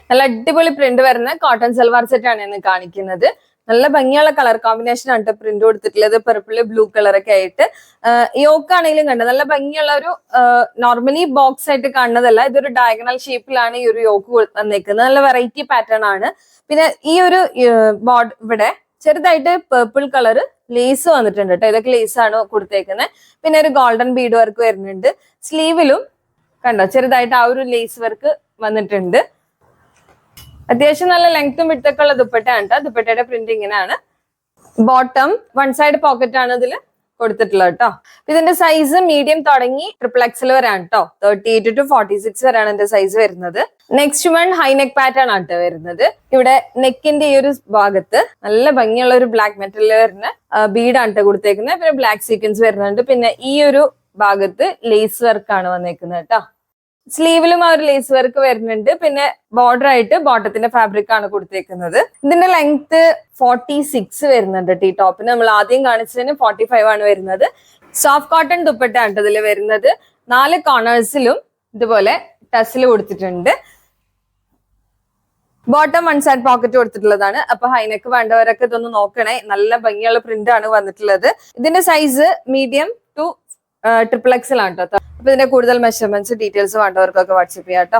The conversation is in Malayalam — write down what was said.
നല്ല അടിപൊളി പ്രിന്റ് വരുന്ന കോട്ടൺ സൽവാർ സെറ്റ് ആണ് ഇന്ന് കാണിക്കുന്നത്. നല്ല ഭംഗിയുള്ള കളർ കോമ്പിനേഷൻ ആണ് പ്രിന്റ് കൊടുത്തിട്ടുള്ളത്. പർപ്പിള് ബ്ലൂ കളർ ഒക്കെ ആയിട്ട്. യോക്കാണെങ്കിലും കണ്ട നല്ല ഭംഗിയുള്ള ഒരു നോർമലി ബോക്സ് ആയിട്ട് കാണുന്നതല്ല, ഇതൊരു ഡയഗണൽ ഷേപ്പിലാണ് ഈ ഒരു യോക്ക് വന്നേക്കുന്നത്. നല്ല വെറൈറ്റി പാറ്റേൺ ആണ്. പിന്നെ ഈ ഒരു ബോർഡ് ഇവിടെ ചെറുതായിട്ട് പേർപ്പിൾ കളർ ലേസ് വന്നിട്ടുണ്ട് കേട്ടോ. ഇതൊക്കെ ലേസ് ആണ് കൊടുത്തേക്കുന്നത്. പിന്നെ ഒരു ഗോൾഡൻ ബീഡ് വർക്ക് വരുന്നുണ്ട്. സ്ലീവിലും കണ്ടോ ചെറുതായിട്ട് ആ ഒരു ലേസ് വർക്ക് വന്നിട്ടുണ്ട്. അത്യാവശ്യം നല്ല ലെങ്ത്തും വിട്ടൊക്കെ ഉള്ള ദുപ്പട്ടയാണ് കേട്ടോ. ദുപ്പട്ടയുടെ പ്രിന്റ് ഇങ്ങനെയാണ്. ബോട്ടം വൺ സൈഡ് പോക്കറ്റ് ആണ് ഇതിൽ കൊടുത്തിട്ടുള്ളത് കേട്ടോ. ഇതിന്റെ സൈസ് മീഡിയം തുടങ്ങി XXL വരെയാണ് കേട്ടോ. 38 to 46 വരെയാണ് ഇതിന്റെ സൈസ് വരുന്നത്. Next one high neck pattern ആണ് കേട്ടോ വരുന്നത്. ഇവിടെ നെക്കിന്റെ ഈ ഒരു ഭാഗത്ത് നല്ല ഭംഗിയുള്ള ഒരു ബ്ലാക്ക് മെറ്റലിൽ വരുന്ന ബീഡാണ് കേട്ടോ കൊടുത്തേക്കുന്നത്. പിന്നെ ബ്ലാക്ക് സീക്വൻസ് വരുന്നുണ്ട്. പിന്നെ ഈ ഒരു ഭാഗത്ത് ലേസ് വർക്ക് ആണ് വന്നേക്കുന്നത് കേട്ടോ. സ്ലീവിലും ആ ഒരു ലേസ് വർക്ക് വരുന്നുണ്ട്. പിന്നെ ബോർഡർ ആയിട്ട് ബോട്ടത്തിന്റെ ഫാബ്രിക് ആണ് കൊടുത്തേക്കുന്നത്. ഇതിന്റെ ലെങ്ത് 46 വരുന്നുണ്ട്. ടീ ടോപ്പിന് നമ്മൾ ആദ്യം കാണിച്ചതിന് 45 ആണ് വരുന്നത്. സോഫ്റ്റ് കോട്ടൺ ദുപ്പട്ടയാണ് ഇതിൽ വരുന്നത്. 4 കോർണേഴ്സിലും ഇതുപോലെ ടസിൽ കൊടുത്തിട്ടുണ്ട്. ബോട്ടം വൺ സൈഡ് പോക്കറ്റ് കൊടുത്തിട്ടുള്ളതാണ്. അപ്പൊ ഹൈനെക്ക് വേണ്ടവരൊക്കെ ഇതൊന്ന് നോക്കണേ. നല്ല ഭംഗിയുള്ള പ്രിന്റ് ആണ് വന്നിട്ടുള്ളത്. ഇതിന്റെ സൈസ് മീഡിയം ടു XXL ആണ് കേട്ടോ. അപ്പൊ ഇതിന്റെ കൂടുതൽ മെഷർമെന്റ്സ് ഡീറ്റെയിൽസ് വേണ്ടവർക്കൊക്കെ വാട്സ്ആപ്പ് ചെയ്യാം കേട്ടോ.